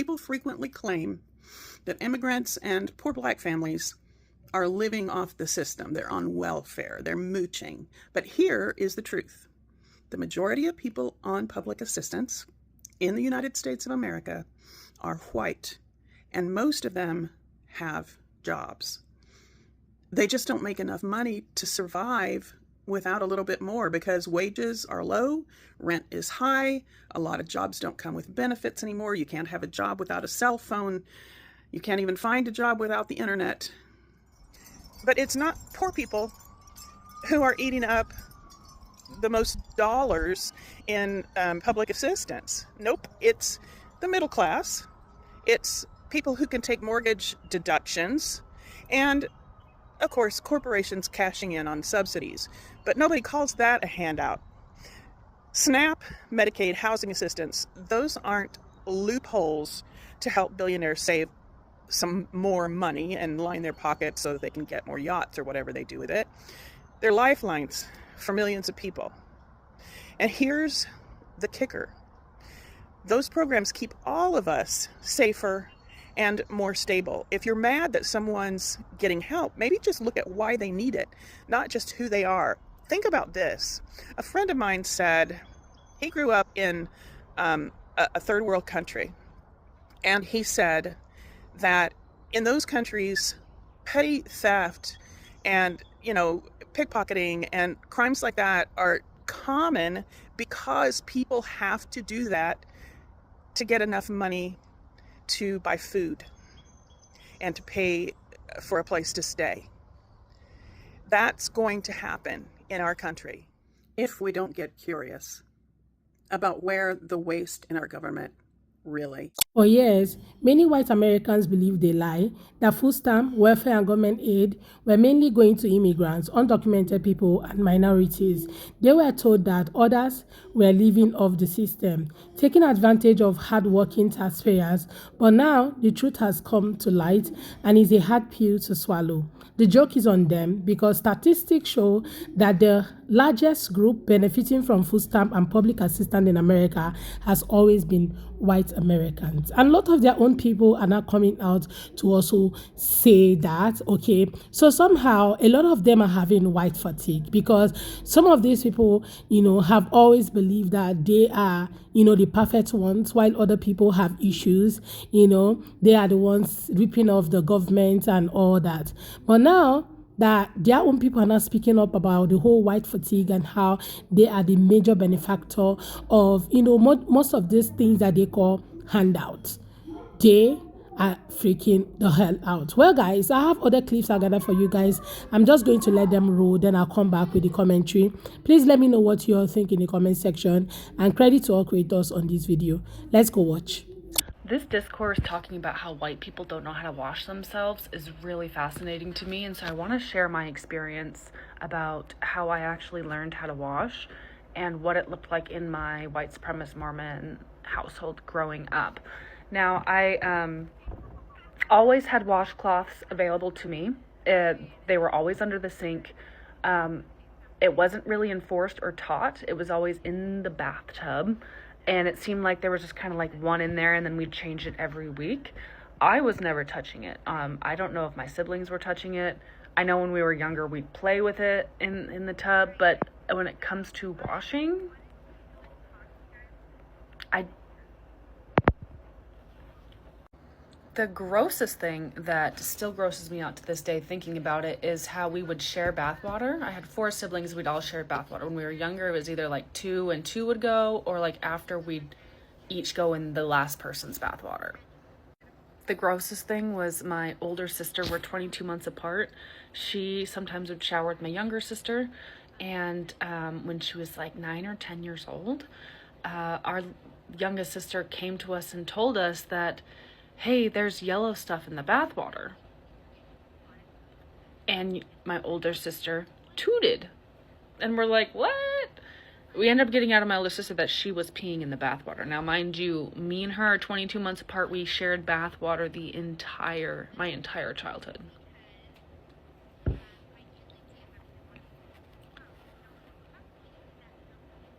People frequently claim that immigrants and poor Black families are living off the system. They're on welfare, they're mooching. But here is the truth. The majority of people on public assistance in the United States of America are white, and most of them have jobs. They just don't make enough money to survive without a little bit more because wages are low, rent is high, a lot of jobs don't come with benefits anymore. You can't have a job without a cell phone. You can't even find a job without the internet. But it's not poor people who are eating up the most dollars in public assistance. Nope, it's the middle class. It's people who can take mortgage deductions and, of course, corporations cashing in on subsidies. But nobody calls that a handout. SNAP, Medicaid, housing assistance, those aren't loopholes to help billionaires save some more money and line their pockets so that they can get more yachts or whatever they do with it. They're lifelines for millions of people. And here's the kicker. Those programs keep all of us safer and more stable. If you're mad that someone's getting help, maybe just look at why they need it, not just who they are. Think about this. A friend of mine said he grew up in a third world country, and he said that in those countries, petty theft and, pickpocketing and crimes like that are common because people have to do that to get enough money to buy food and to pay for a place to stay. That's going to happen in our country if we don't get curious about where the waste in our government really. For years, many white Americans believed a lie that food stamp, welfare, and government aid were mainly going to immigrants, undocumented people, and minorities. They were told that others were living off the system, taking advantage of hardworking taxpayers. But now, the truth has come to light and is a hard pill to swallow. The joke is on them because statistics show that the largest group benefiting from food stamp and public assistance in America has always been white Americans. And a lot of their own people are now coming out to also say that, okay, so somehow a lot of them are having white fatigue because some of these people, have always believed that they are, the perfect ones, while other people have issues, they are the ones ripping off the government and all that. But now that their own people are not speaking up about the whole white fatigue and how they are the major benefactor of, most of these things that they call handouts. They are freaking the hell out. Well, guys, I have other clips I gathered for you guys. I'm just going to let them roll, then I'll come back with the commentary. Please let me know what you all think in the comment section, and credit to all creators on this video. Let's go watch. This discourse talking about how white people don't know how to wash themselves is really fascinating to me, and so I want to share my experience about how I actually learned how to wash and what it looked like in my white supremacist Mormon household growing up. Now, I always had washcloths available to me. They were always under the sink. It wasn't really enforced or taught. It was always in the bathtub. And it seemed like there was just kind of like one in there, and then we'd change it every week. I was never touching it. I don't know if my siblings were touching it. I know when we were younger, we'd play with it in the tub. But when it comes to washing, the grossest thing that still grosses me out to this day thinking about it is how we would share bathwater. I had 4 siblings. We'd all share bathwater. When we were younger, it was either like 2 and 2 would go, or like after we'd each go in the last person's bathwater. The grossest thing was my older sister. We're 22 months apart. She sometimes would shower with my younger sister. And when she was like 9 or 10 years old, our youngest sister came to us and told us that, hey, there's yellow stuff in the bathwater. And my older sister tooted. And we're like, what? We ended up getting out of my older sister that she was peeing in the bathwater. Now, mind you, me and her are 22 months apart. We shared bathwater my entire childhood.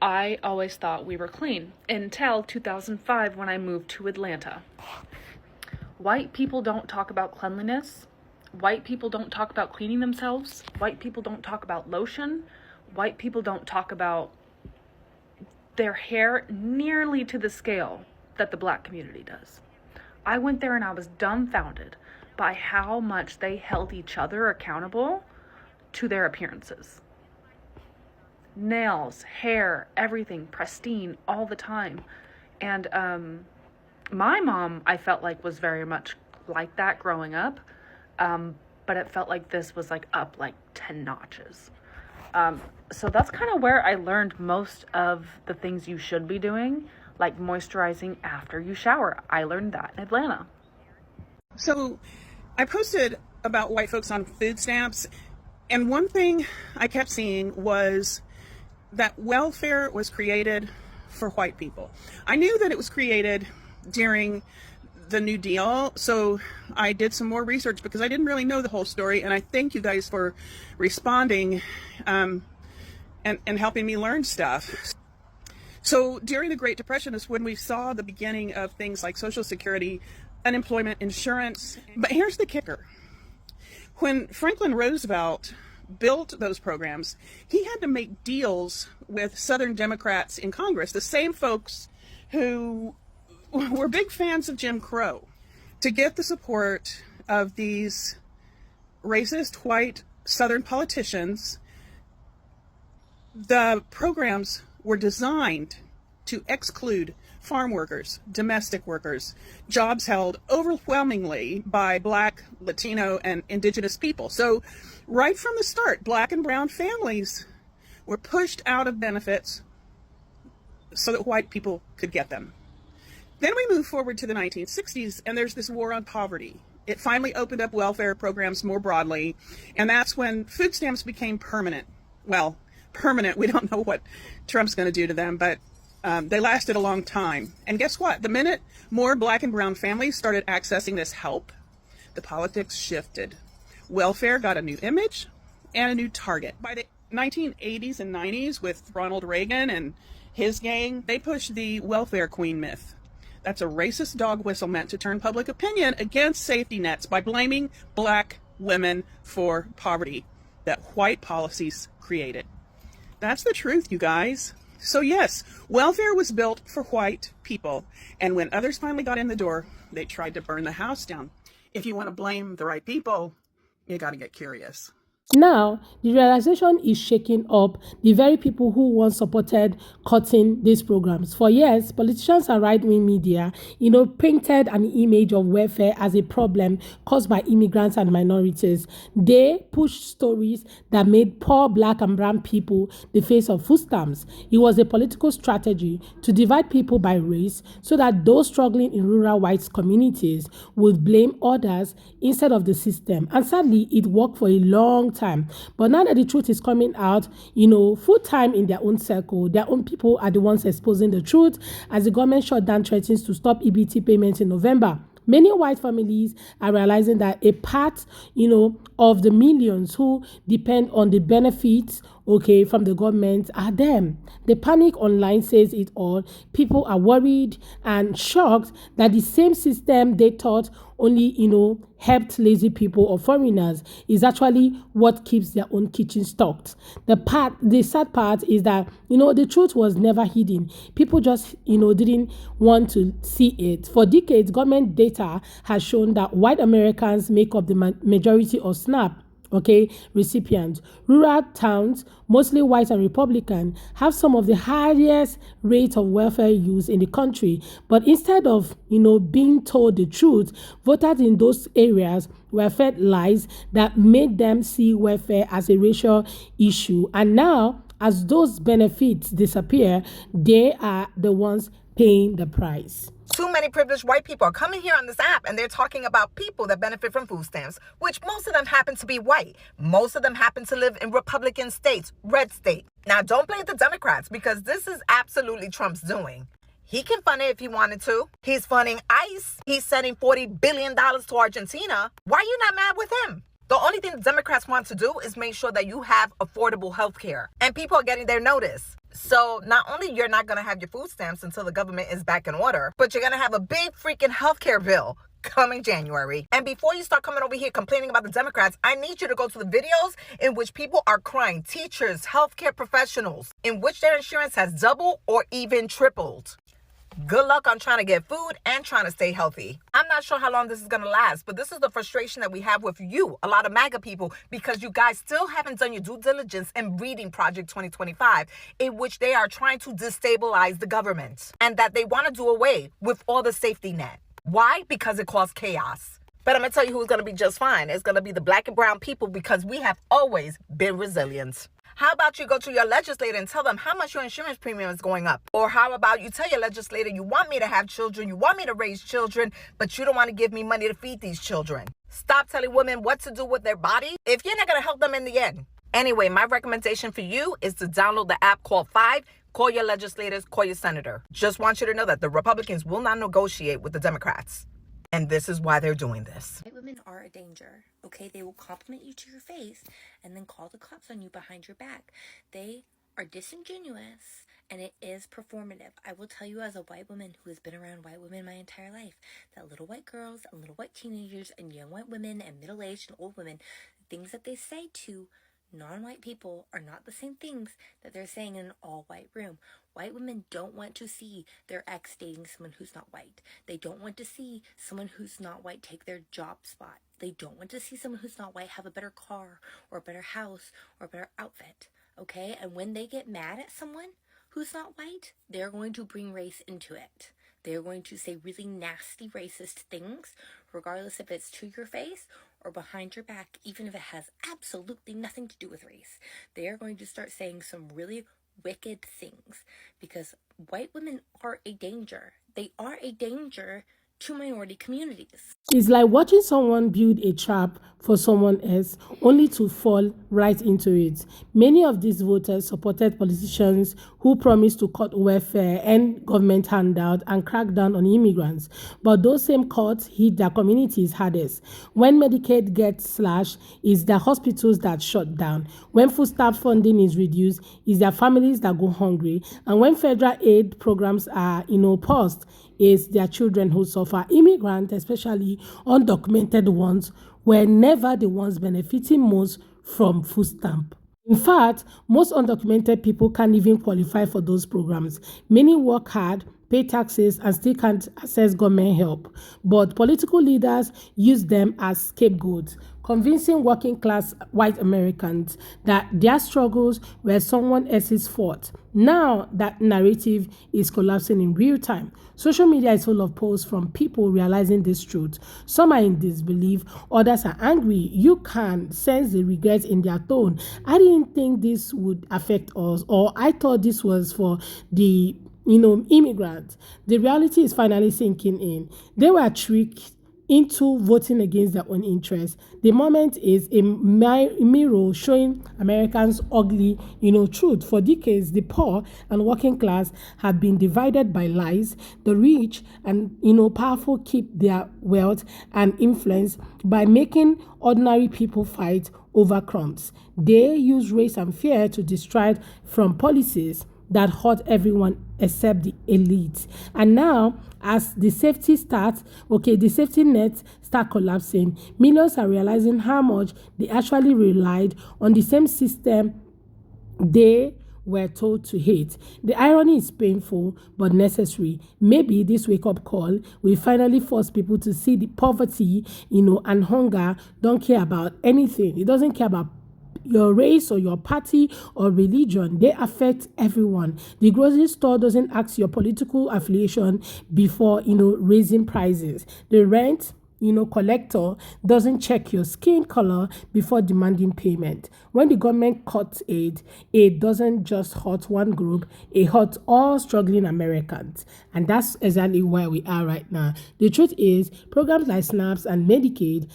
I always thought we were clean until 2005 when I moved to Atlanta. White people don't talk about cleanliness. White people don't talk about cleaning themselves. White people don't talk about lotion. White people don't talk about their hair nearly to the scale that the Black community does. I went there and I was dumbfounded by how much they held each other accountable to their appearances. Nails, hair, everything pristine all the time. And my mom, I felt like, was very much like that growing up. But it felt like this was like up like 10 notches. So that's kind of where I learned most of the things you should be doing, like moisturizing after you shower. I learned that in Atlanta. So I posted about white folks on food stamps, and one thing I kept seeing was that welfare was created for white people. I knew that it was created during the New Deal, so I did some more research because I didn't really know the whole story, and I thank you guys for responding and helping me learn stuff. So during the Great Depression is when we saw the beginning of things like Social Security, unemployment insurance. But here's the kicker. When Franklin Roosevelt built those programs, he had to make deals with Southern Democrats in Congress, the same folks who were big fans of Jim Crow, to get the support of these racist white Southern politicians. The programs were designed to exclude farm workers, domestic workers, jobs held overwhelmingly by Black, Latino, and Indigenous people. So right from the start, Black and brown families were pushed out of benefits so that white people could get them. Then we move forward to the 1960s, and there's this war on poverty. It finally opened up welfare programs more broadly, and that's when food stamps became permanent. Well, permanent, we don't know what Trump's going to do to them, but they lasted a long time. And guess what? The minute more Black and brown families started accessing this help, the politics shifted. Welfare got a new image and a new target. By the 1980s and 90s, with Ronald Reagan and his gang, they pushed the welfare queen myth. That's a racist dog whistle meant to turn public opinion against safety nets by blaming Black women for poverty that white policies created. That's the truth, you guys. So yes, welfare was built for white people, and when others finally got in the door, they tried to burn the house down. If you want to blame the right people, you got to get curious. Now, the realization is shaking up the very people who once supported cutting these programs. For years, politicians and right-wing media, painted an image of welfare as a problem caused by immigrants and minorities. They pushed stories that made poor Black and brown people the face of food stamps. It was a political strategy to divide people by race so that those struggling in rural white communities would blame others instead of the system. And sadly, it worked for a long time. But now that the truth is coming out, full time in their own circle, their own people are the ones exposing the truth as the government shutdown threatens to stop EBT payments in November. Many white families are realizing that a part, of the millions who depend on the benefits, from the government are them. The panic online says it all. People are worried and shocked that the same system they thought only, helped lazy people or foreigners is actually what keeps their own kitchen stocked. The sad part is that, the truth was never hidden. People just, didn't want to see it. For decades, government data has shown that white Americans make up the majority of SNAP recipients. Rural towns, mostly white and Republican, have some of the highest rates of welfare use in the country. But instead of, being told the truth, voters in those areas were fed lies that made them see welfare as a racial issue. And now, as those benefits disappear, they are the ones paying the price. Too many privileged white people are coming here on this app and they're talking about people that benefit from food stamps, which most of them happen to be white. Most of them happen to live in Republican states, red state. Now, don't blame the Democrats because this is absolutely Trump's doing. He can fund it if he wanted to. He's funding ICE. He's sending $40 billion to Argentina. Why are you not mad with him? The only thing the Democrats want to do is make sure that you have affordable health care and people are getting their notice. So not only you're not going to have your food stamps until the government is back in order, but you're going to have a big freaking healthcare bill coming January. And before you start coming over here complaining about the Democrats, I need you to go to the videos in which people are crying, teachers, healthcare professionals, in which their insurance has doubled or even tripled. Good luck on trying to get food and trying to stay healthy. I'm not sure how long this is going to last, but this is the frustration that we have with you, a lot of MAGA people, because you guys still haven't done your due diligence in reading Project 2025, in which they are trying to destabilize the government and that they want to do away with all the safety net. Why? Because it caused chaos. But I'm going to tell you who's going to be just fine. It's going to be the black and brown people, because we have always been resilient. How about you go to your legislator and tell them how much your insurance premium is going up? Or how about you tell your legislator you want me to have children, you want me to raise children, but you don't want to give me money to feed these children. Stop telling women what to do with their body if you're not going to help them in the end. Anyway, my recommendation for you is to download the app called Wh1te. Call your legislators, call your senator. Just want you to know that the Republicans will not negotiate with the Democrats. And this is why they're doing this. White women are a danger, okay? They will compliment you to your face and then call the cops on you behind your back. They are disingenuous, and it is performative. I will tell you, as a white woman who has been around white women my entire life, that little white girls and little white teenagers and young white women and middle-aged and old women, the things that they say to non-white people are not the same things that they're saying in an all-white room. White women don't want to see their ex dating someone who's not white. They don't want to see someone who's not white take their job spot. They don't want to see someone who's not white have a better car or a better house or a better outfit, okay? And when they get mad at someone who's not white, they're going to bring race into it. They're going to say really nasty racist things, regardless if it's to your face or behind your back, even if it has absolutely nothing to do with race. They are going to start saying some really wicked things, because white women are a danger. They are a danger to minority communities. It's like watching someone build a trap for someone else only to fall right into it. Many of these voters supported politicians who promised to cut welfare, end government handout, and crack down on immigrants. But those same cuts hit their communities hardest. When Medicaid gets slashed, it's their hospitals that shut down. When food stamp funding is reduced, it's their families that go hungry. And when federal aid programs are paused, it's their children who suffer. Immigrants, especially undocumented ones, were never the ones benefiting most from food stamp. In fact, most undocumented people can't even qualify for those programs. Many work hard, pay taxes, and still can't access government help. But political leaders use them as scapegoats, convincing working class white Americans that their struggles were someone else's fault. Now that narrative is collapsing in real time. Social media is full of posts from people realizing this truth. Some are in disbelief, others are angry. You can sense the regret in their tone. I didn't think this would affect us, or I thought this was for the immigrants. The reality is finally sinking in. They were tricked into voting against their own interests. The moment is a mirror showing Americans' ugly, truth. For decades, the poor and working class have been divided by lies. The rich and, powerful keep their wealth and influence by making ordinary people fight over crumbs. They use race and fear to distract from policies that hurt everyone except the elite. And now, as the safety nets start collapsing, millions are realizing how much they actually relied on the same system they were told to hate. The irony is painful but necessary. Maybe this wake-up call will finally force people to see the poverty, and hunger don't care about anything. It doesn't care about your race or your party or religion. They affect everyone. The grocery store doesn't ask your political affiliation before raising prices. The rent collector doesn't check your skin color before demanding payment. When the government cuts aid, it doesn't just hurt one group, it hurts all struggling Americans. And that's exactly where we are right now. The truth is, programs like SNAPs and Medicaid,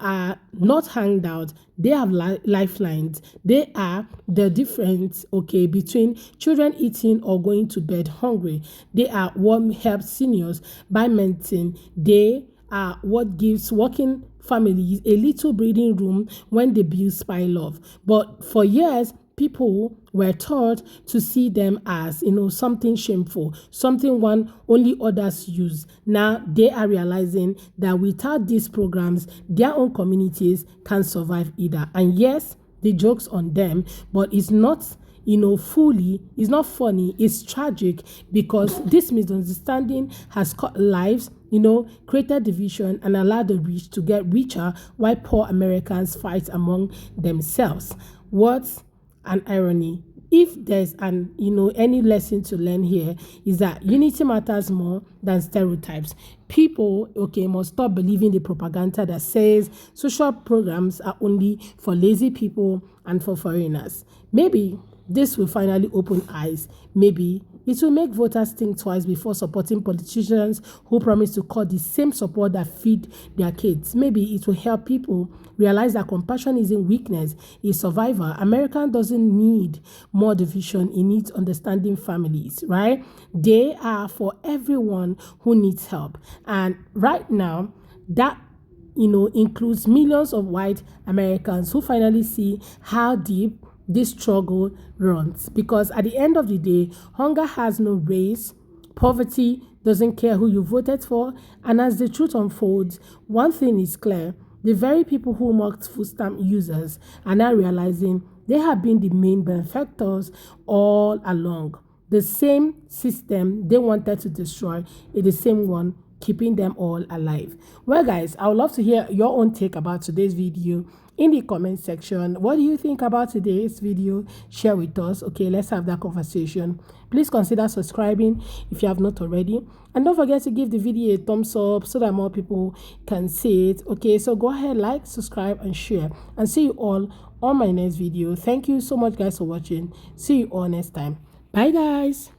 are not handouts. They have lifelines. They are the difference, between children eating or going to bed hungry. They are what helps seniors buy medicine. They are what gives working families a little breathing room when the bills pile up. But for years, people were taught to see them as, something shameful, something one only others use. Now they are realizing that without these programs, their own communities can survive either. And yes, the joke's on them, but it's not, it's not funny, it's tragic, because this misunderstanding has cut lives, created division, and allowed the rich to get richer while poor Americans fight among themselves. What an irony. If there's any lesson to learn here, is that unity matters more than stereotypes. People, must stop believing the propaganda that says social programs are only for lazy people and for foreigners. Maybe this will finally open eyes. Maybe it will make voters think twice before supporting politicians who promise to cut the same support that feed their kids. Maybe it will help people realize that compassion isn't weakness, it's survival. America doesn't need more division, it needs understanding families, right? They are for everyone who needs help. And right now, that includes millions of white Americans who finally see how deep this struggle runs. Because at the end of the day, hunger has no race, poverty doesn't care who you voted for, and as the truth unfolds, one thing is clear: the very people who mocked food stamp users are now realizing they have been the main benefactors all along. The same system they wanted to destroy is the same one keeping them all alive. Well, guys, I would love to hear your own take about today's video in the comment section. What do you think about today's video? Share with us. Okay, let's have that conversation. Please consider subscribing if you have not already, and don't forget to give the video a thumbs up so that more people can see it. Okay, so go ahead, like, subscribe, and share, and see you all on my next video. Thank you so much, guys, for watching. See you all next time. Bye, guys.